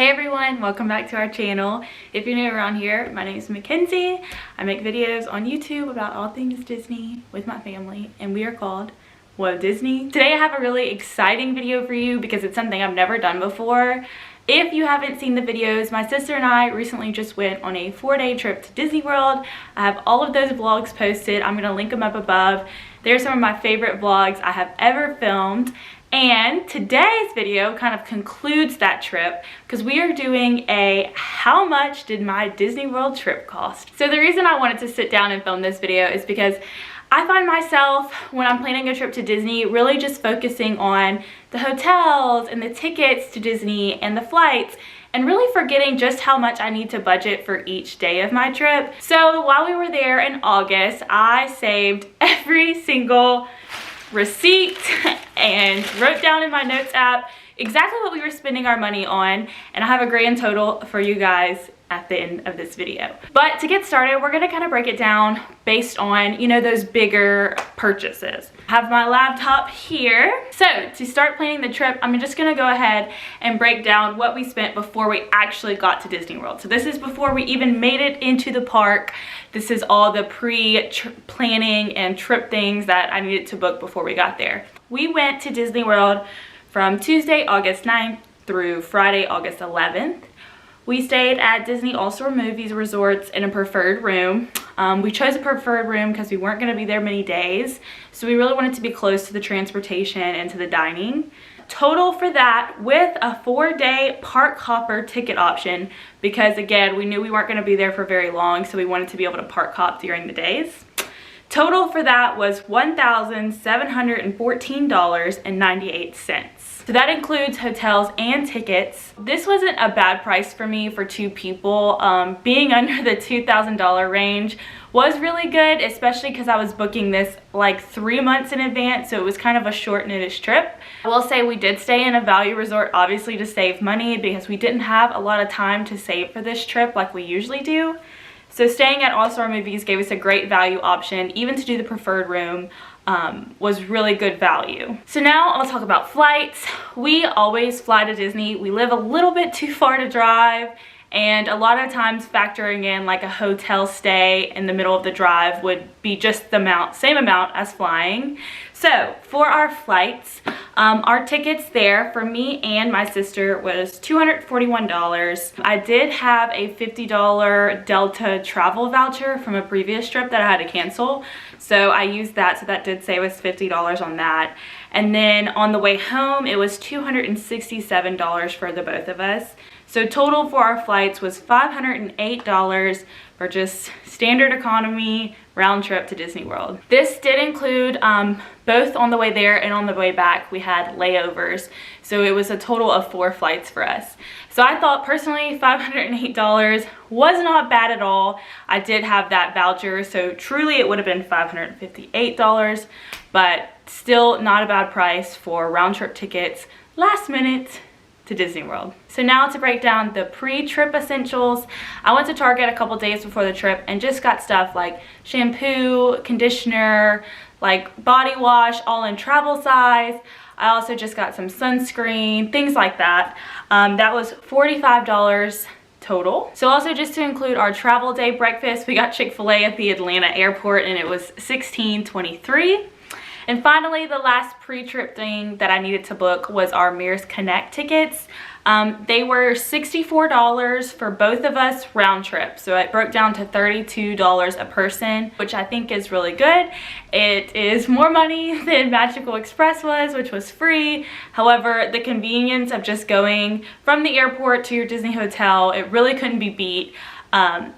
Hey everyone, welcome back to our channel. If you're new around here, my name is Mackenzie. I make videos on YouTube about all things Disney with my family, and we are called Whoa Disney. Today I have a really exciting video for you because it's something I've never done before. If you haven't seen the videos, my sister and I recently just went on a 4-day trip to Disney World. I have all of those vlogs posted. I'm going to link them up above. They're some of my favorite vlogs I have ever filmed. And today's video kind of concludes that trip because we are doing a how much did my Disney World trip cost? So the reason I wanted to sit down and film this video is because I find myself, when I'm planning a trip to Disney, really just focusing on the hotels and the tickets to Disney and the flights, and really forgetting just how much I need to budget for each day of my trip. So while we were there in August, I saved every single receipt and wrote down in my notes app exactly what we were spending our money on, and I have a grand total for you guys at the end of this video. But to get started, we're gonna kind of break it down based on, you know, those bigger purchases. I have my laptop here. So to start planning the trip, I'm just gonna go ahead and break down what we spent before we actually got to Disney World. So this is before we even made it into the park. This is all the pre-planning and trip things that I needed to book before we got there. We went to Disney World from Tuesday, August 9th through Friday, August 11th. We stayed at Disney All-Star Movies Resorts in a preferred room. We chose a preferred room because we weren't going to be there many days, so we really wanted to be close to the transportation and to the dining. Total for that, with a 4-day park hopper ticket option, because again, we knew we weren't going to be there for very long, so we wanted to be able to park hop during the days. Total for that was $1,714.98. So that includes hotels and tickets. This wasn't a bad price for me for 2 people. Being under the $2,000 range was really good, especially because I was booking this like 3 months in advance, so it was kind of a short notice trip. I will say we did stay in a value resort, obviously, to save money because we didn't have a lot of time to save for this trip like we usually do. So staying at All-Star Movies gave us a great value option. Even to do the preferred room was really good value. So now I'll talk about flights. We always fly to Disney. We live a little bit too far to drive, and a lot of times factoring in like a hotel stay in the middle of the drive would be just the same amount as flying. So for our flights, our tickets there for me and my sister was $241. I did have a $50 Delta travel voucher from a previous trip that I had to cancel, so I used that, so that did save us $50 on that. And then on the way home, it was $267 for the both of us. So total for our flights was $508 for just standard economy round trip to Disney World. This did include both on the way there and on the way back we had layovers, so it was a total of 4 flights for us. So I thought personally $508 was not bad at all. I did have that voucher, so truly it would have been $558, but still not a bad price for round trip tickets last minute to Disney World. So now to break down the pre-trip essentials, I went to Target a couple days before the trip and just got stuff like shampoo, conditioner, like body wash, all in travel size. I also just got some sunscreen, things like that. That was $45 total. So also just to include our travel day breakfast, we got Chick-fil-A at the Atlanta airport and it was $16.23. And finally, the last pre-trip thing that I needed to book was our Mirrors Connect tickets. They were $64 for both of us round trip. So it broke down to $32 a person, which I think is really good. It is more money than Magical Express was, which was free. However, the convenience of just going from the airport to your Disney hotel, it really couldn't be beat.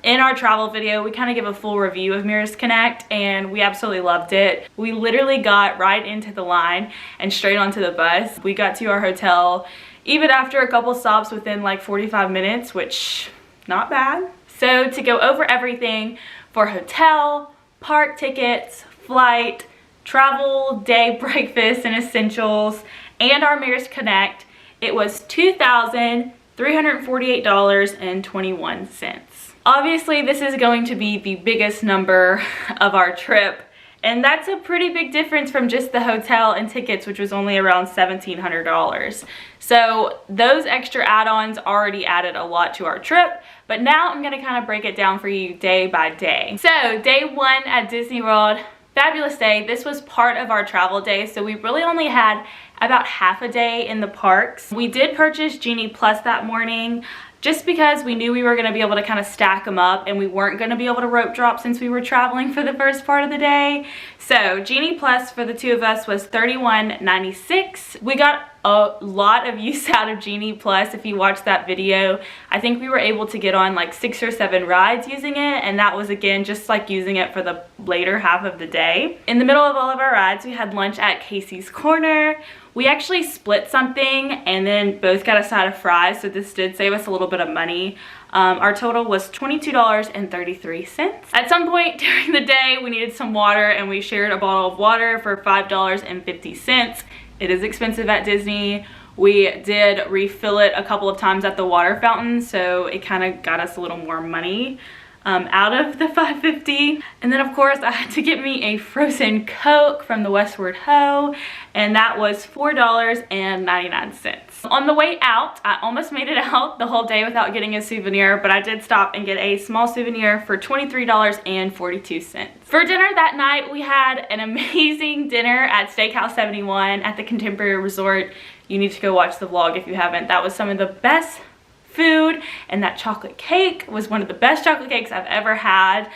In our travel video, we kind of give a full review of Mirrors Connect, and we absolutely loved it. We literally got right into the line and straight onto the bus. We got to our hotel even after a couple stops within like 45 minutes, which not bad. So to go over everything for hotel, park tickets, flight, travel, day breakfast and essentials, and our Mirrors Connect, it was $2,348.21. Obviously, this is going to be the biggest number of our trip, And that's a pretty big difference from just the hotel and tickets, which was only around $1,700. So those extra add-ons already added a lot to our trip, but now I'm gonna kind of break it down for you day by day. So day 1 at Disney World, fabulous day. This was part of our travel day, so we really only had about half a day in the parks. We did purchase Genie Plus that morning, just because we knew we were going to be able to kind of stack them up and we weren't going to be able to rope drop since we were traveling for the first part of the day. So Genie Plus for the 2 of us was $31.96. We got a lot of use out of Genie Plus. If you watched that video, I think we were able to get on like 6 or 7 rides using it, and that was again just like using it for the later half of the day. In the middle of all of our rides, we had lunch at Casey's Corner. We actually split something and then both got a side of fries, so this did save us a little bit of money. Our total was $22.33. At some point during the day, we needed some water and we shared a bottle of water for $5.50. It is expensive at Disney. We did refill it a couple of times at the water fountain, so it kind of got us a little more money out of the $5.50. And then of course I had to get me a frozen Coke from the Westward Ho, and that was $4.99. On the way out, I almost made it out the whole day without getting a souvenir, but I did stop and get a small souvenir for $23.42. For dinner that night, we had an amazing dinner at Steakhouse 71 at the Contemporary Resort. You need to go watch the vlog if you haven't. That was some of the best food, and that chocolate cake was one of the best chocolate cakes I've ever had.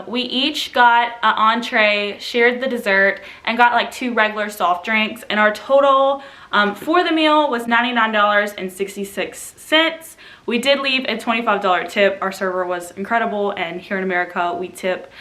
We each got an entree, shared the dessert, and got like 2 regular soft drinks, and our total for the meal was $99.66. We did leave a $25 tip. Our server was incredible, and here in America we tip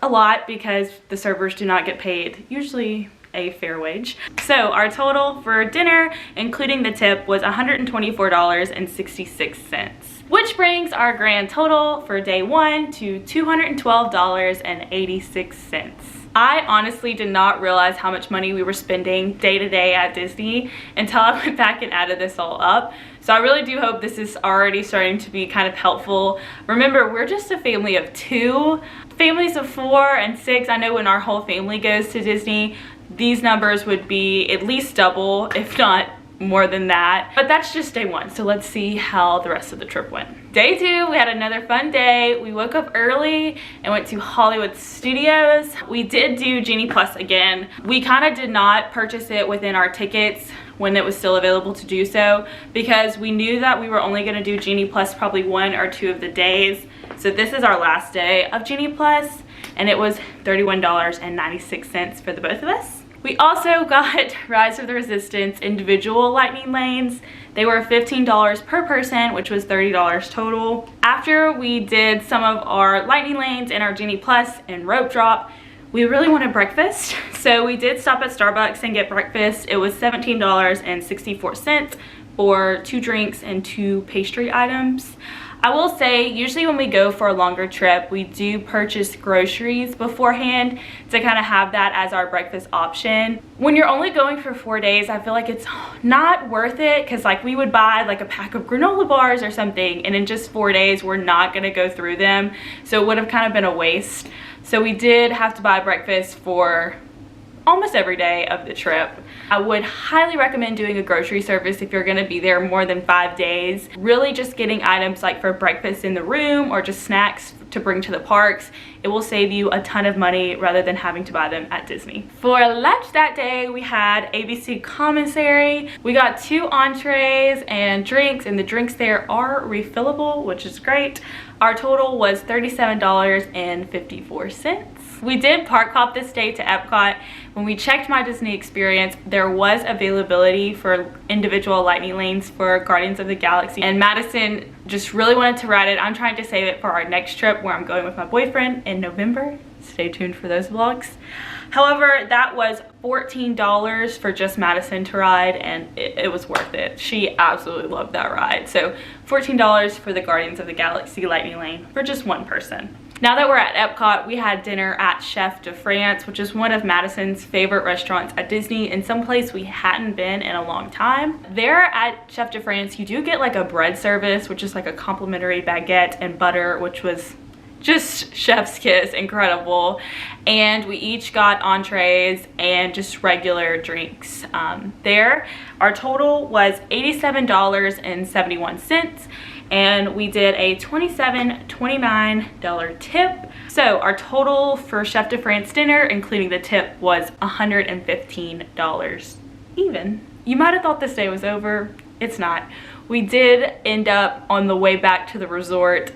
a lot because the servers do not get paid usually a fair wage. So our total for dinner, including the tip, was $124.66, which brings our grand total for day 1 to $212.86. I honestly did not realize how much money we were spending day to day at Disney until I went back and added this all up. So I really do hope this is already starting to be kind of helpful. Remember, we're just a family of 2. Families of 4 and 6, I know when our whole family goes to Disney, these numbers would be at least double, if not more than that. But that's just day 1, so let's see how the rest of the trip went. Day 2, we had another fun day. We woke up early and went to Hollywood Studios. We did do Genie Plus again. We kind of did not purchase it within our tickets when it was still available to do so, because we knew that we were only going to do Genie Plus probably 1 or 2 of the days. So this is our last day of Genie Plus, and it was $31.96 for the both of us. We also got Rise of the Resistance individual lightning lanes. They were $15 per person, which was $30 total. After we did some of our lightning lanes and our Genie Plus and rope drop, we really wanted breakfast. So we did stop at Starbucks and get breakfast. It was $17.64 for 2 drinks and 2 pastry items. I will say, usually when we go for a longer trip, we do purchase groceries beforehand to kind of have that as our breakfast option. When you're only going for 4 days, I feel like it's not worth it, because like we would buy like a pack of granola bars or something, and in just 4 days we're not going to go through them, so it would have kind of been a waste. So we did have to buy breakfast for almost every day of the trip. I would highly recommend doing a grocery service if you're going to be there more than 5 days. Really just getting items like for breakfast in the room or just snacks to bring to the parks. It will save you a ton of money rather than having to buy them at Disney. For lunch that day, we had ABC commissary. We got 2 entrees and drinks, and the drinks there are refillable, which is great. Our total was $37.54. We did park hop this day to Epcot. When we checked My Disney Experience, there was availability for individual lightning lanes for Guardians of the Galaxy, and Madison just really wanted to ride it. I'm trying to save it for our next trip where I'm going with my boyfriend in November. Stay tuned for those vlogs. However, that was $14 for just Madison to ride, and it was worth it. She absolutely loved that ride. So $14 for the Guardians of the Galaxy lightning lane for just 1 person. Now that we're at Epcot, we had dinner at Chef de France, which is one of Madison's favorite restaurants at Disney, and someplace we hadn't been in a long time. There at Chef de France, you do get like a bread service, which is like a complimentary baguette and butter, which was just chef's kiss, incredible. And we each got entrees and just regular drinks there. Our total was $87.71, and we did a $27.29 tip. So our total for Chef de France dinner, including the tip, was $115 even. You might have thought this day was over. It's not. We did end up on the way back to the resort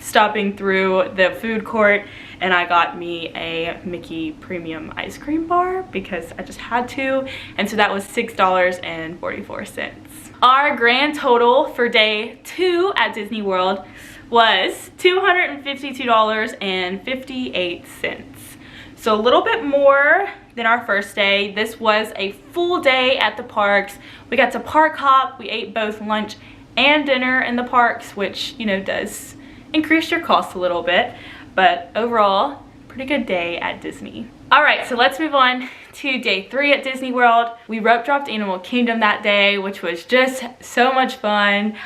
stopping through the food court, and I got me a Mickey premium ice cream bar because I just had to, and so that was $6.44. Our grand total for day 2 at Disney World was $252.58. So a little bit more than our first day. This was a full day at the parks. We got to park hop. We ate both lunch and dinner in the parks, which, you know, does increase your cost a little bit, but overall, pretty good day at Disney. All right, so let's move on to day 3 at Disney World. We rope dropped Animal Kingdom that day, which was just so much fun.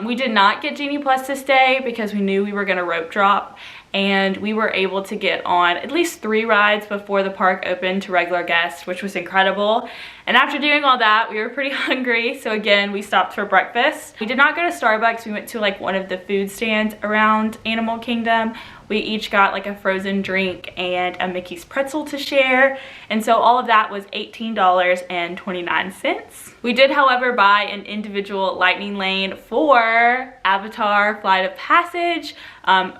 We did not get Genie Plus this day because we knew we were gonna rope drop, and we were able to get on at least 3 rides before the park opened to regular guests, which was incredible. And after doing all that, we were pretty hungry, so again, we stopped for breakfast. We did not go to Starbucks. We went to like one of the food stands around Animal Kingdom. We each got like a frozen drink and a Mickey's pretzel to share, and so all of that was $18.29. We did, however, buy an individual lightning lane for Avatar Flight of Passage.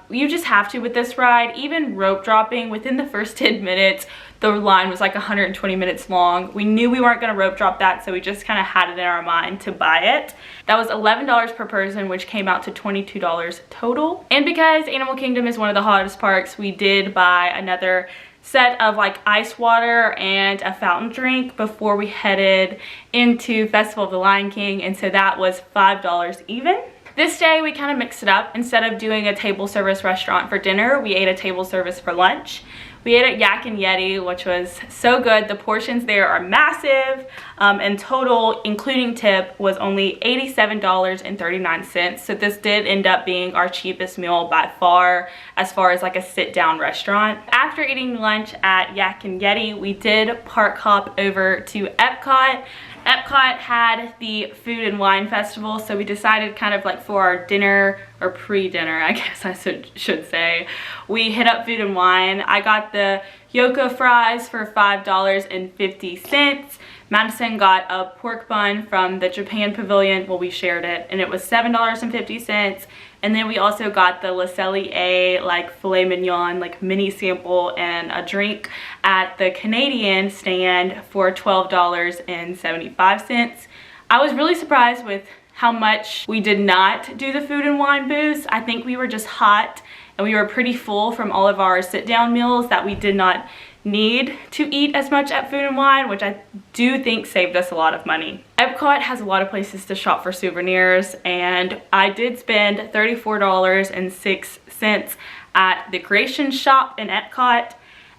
You just have to with this ride. Even rope dropping, within the first 10 minutes, the line was like 120 minutes long. We knew we weren't gonna rope drop that, so we just kind of had it in our mind to buy it. That was $11 per person, which came out to $22 total. And because Animal Kingdom is one of the hottest parks, we did buy another set of like ice water and a fountain drink before we headed into Festival of the Lion King, and so that was $5 even. This day we kind of mixed it up. Instead of doing a table service restaurant for dinner, we ate a table service for lunch. We ate at Yak and Yeti, which was so good. The portions there are massive, and total, including tip, was only $87.39. So this did end up being our cheapest meal by far, as far as like a sit-down restaurant. After eating lunch at Yak and Yeti, we did park hop over to Epcot. Epcot had the Food and Wine Festival, so we decided kind of like for our dinner, or pre-dinner, I guess I should say, we hit up Food and Wine. I got the Yoko fries for $5.50. Madison got a pork bun from the Japan Pavilion, well, we shared it, and it was $7.50. And then we also got the Le Cellier like filet mignon, like mini sample, and a drink at the Canadian stand for $12.75. I was really surprised with how much we did not do the Food and Wine booths. I think we were just hot and we were pretty full from all of our sit-down meals that we did not need to eat as much at Food and Wine, which I do think saved us a lot of money. Epcot has a lot of places to shop for souvenirs, and I did spend $34.06 at the Creation Shop in Epcot.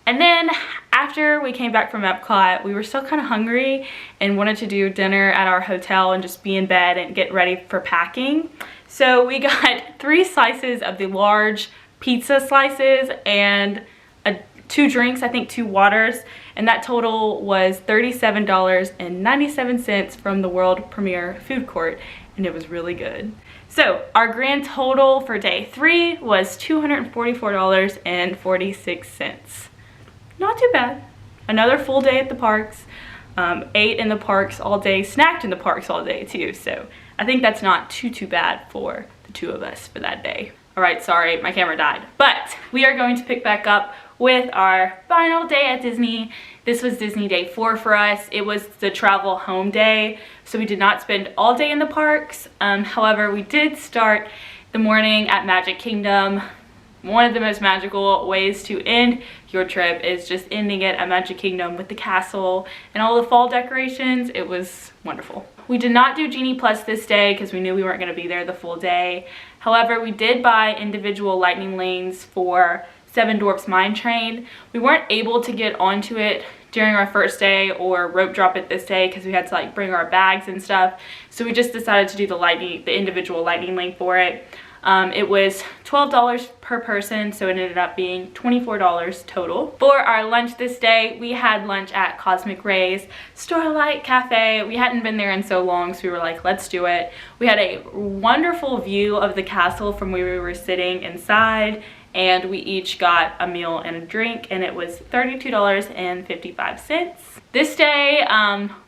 And then after we came back from Epcot, we were still kind of hungry and wanted to do dinner at our hotel and just be in bed and get ready for packing. So we got 3 slices of the large pizza slices and 2 drinks, I think 2 waters, and that total was $37.97 from the world premiere food court, and it was really good. So our grand total for day 3 was $244.46. Not too bad. Another full day at the parks. Ate in the parks all day, snacked in the parks all day too, so I think that's not too bad for the 2 of us for that day. All right, sorry, my camera died. But we are going to pick back up with our final day at Disney. This was Disney day 4 for us. It was the travel home day, so we did not spend all day in the parks. However, we did start the morning at Magic Kingdom. One of the most magical ways to end your trip is just ending it at Magic Kingdom with the castle and all the fall decorations. It was wonderful. We did not do Genie Plus this day because we knew we weren't going to be there the full day. However, we did buy individual lightning lanes for Seven Dwarfs Mine Train. We weren't able to get onto it during our first day or rope drop it this day because we had to like bring our bags and stuff. So we just decided to do the individual lightning lane for it. It was $12 per person, so it ended up being $24 total. For our lunch this day, we had lunch at Cosmic Rays Starlight Cafe. We hadn't been there in so long, so we were like, let's do it. We had a wonderful view of the castle from where we were sitting inside, and we each got a meal and a drink, and it was $32.55. This day,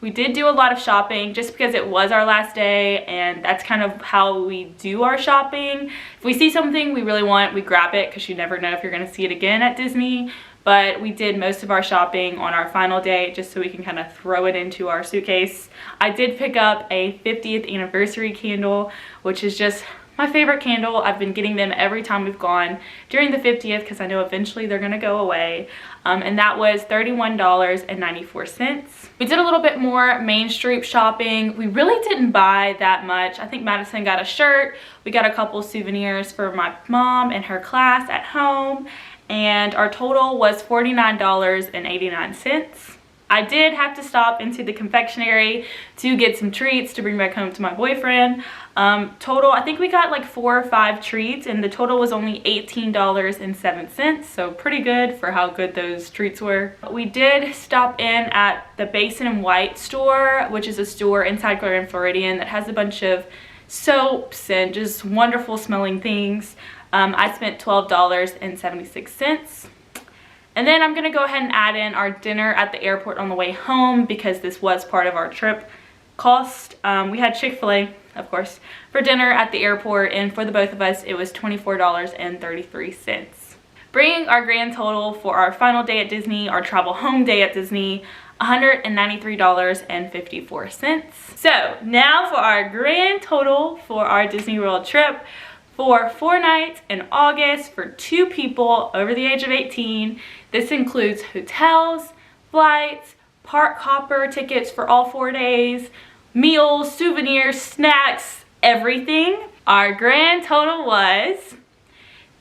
we did do a lot of shopping just because it was our last day, and that's kind of how we do our shopping. If we see something we really want, we grab it because you never know if you're going to see it again at Disney. But we did most of our shopping on our final day just so we can kind of throw it into our suitcase. I did pick up a 50th anniversary candle, which is just my favorite candle. I've been getting them every time we've gone during the 50th because I know eventually they're gonna go away. And that was $31.94. We did a little bit more Main Street shopping. We really didn't buy that much. I think Madison got a shirt. We got a couple souvenirs for my mom and her class at home. And our total was $49.89. I did have to stop into the confectionery to get some treats to bring back home to my boyfriend. Total, I think we got like 4 or 5 treats, and the total was only $18.07, so pretty good for how good those treats were. We did stop in at the Basin and White store, which is a store inside Grand Floridian that has a bunch of soaps and just wonderful smelling things. I spent $12.76. And then I'm gonna go ahead and add in our dinner at the airport on the way home because this was part of our trip cost. We had Chick-fil-A, of course, for dinner at the airport, and for the both of us, it was $24.33. Bringing our grand total for our final day at Disney, our travel home day at Disney, $193.54. So now for our grand total for our Disney World trip. For 4 nights in August for 2 people over the age of 18. This includes hotels, flights, park hopper tickets for all 4 days, meals, souvenirs, snacks, everything. Our grand total was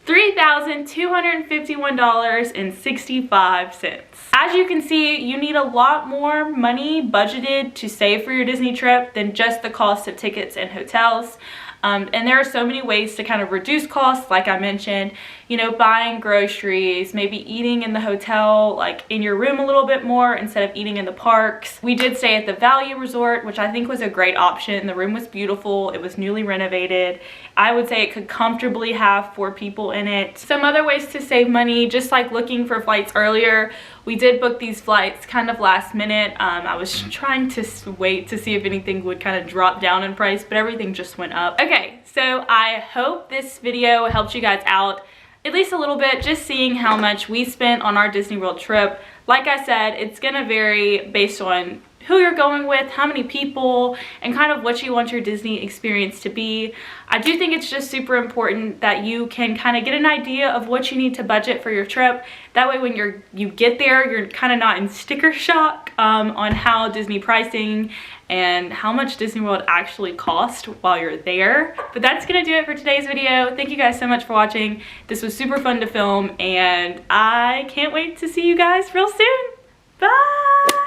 $3,251.65. As you can see, you need a lot more money budgeted to save for your Disney trip than just the cost of tickets and hotels. And there are so many ways to kind of reduce costs, like I mentioned, you know, buying groceries, maybe eating in the hotel, like in your room a little bit more instead of eating in the parks. We did stay at the Value Resort, which I think was a great option. The room was beautiful. It was newly renovated. I would say it could comfortably have 4 people in it. Some other ways to save money, just like looking for flights earlier. We did book these flights kind of last minute. I was trying to wait to see if anything would kind of drop down in price, but everything just went up. Okay, so I hope this video helped you guys out at least a little bit, just seeing how much we spent on our Disney World trip. Like I said, it's gonna vary based on who you're going with, how many people, and kind of what you want your Disney experience to be. I do think it's just super important that you can kind of get an idea of what you need to budget for your trip. That way when you get there, you're kind of not in sticker shock on how Disney pricing and how much Disney World actually cost while you're there. But that's gonna do it for today's video. Thank you guys so much for watching. This was super fun to film, and I can't wait to see you guys real soon. Bye!